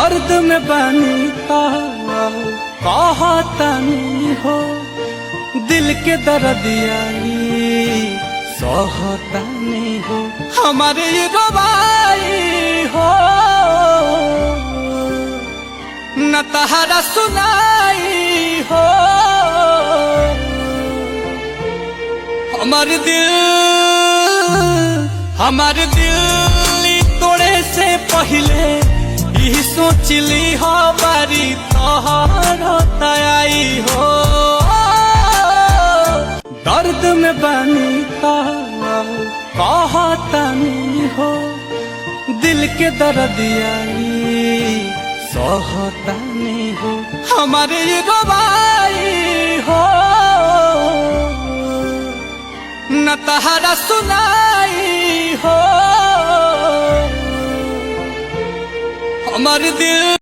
दर्द में बनी कहतनी हो दिल के दर्दिया सहतनी हो हमारे ये रवाई हो न तहरा सुनाई हो हमारे दिल तोड़े से पहले यही सोचली हो बारी तोहर तयाई हो दर्द में बनी कहतनी हो दिल के दर्दिया सहतनी हो हमारे ये रवाई हो न तहरा सुनाई हो हमारे दिल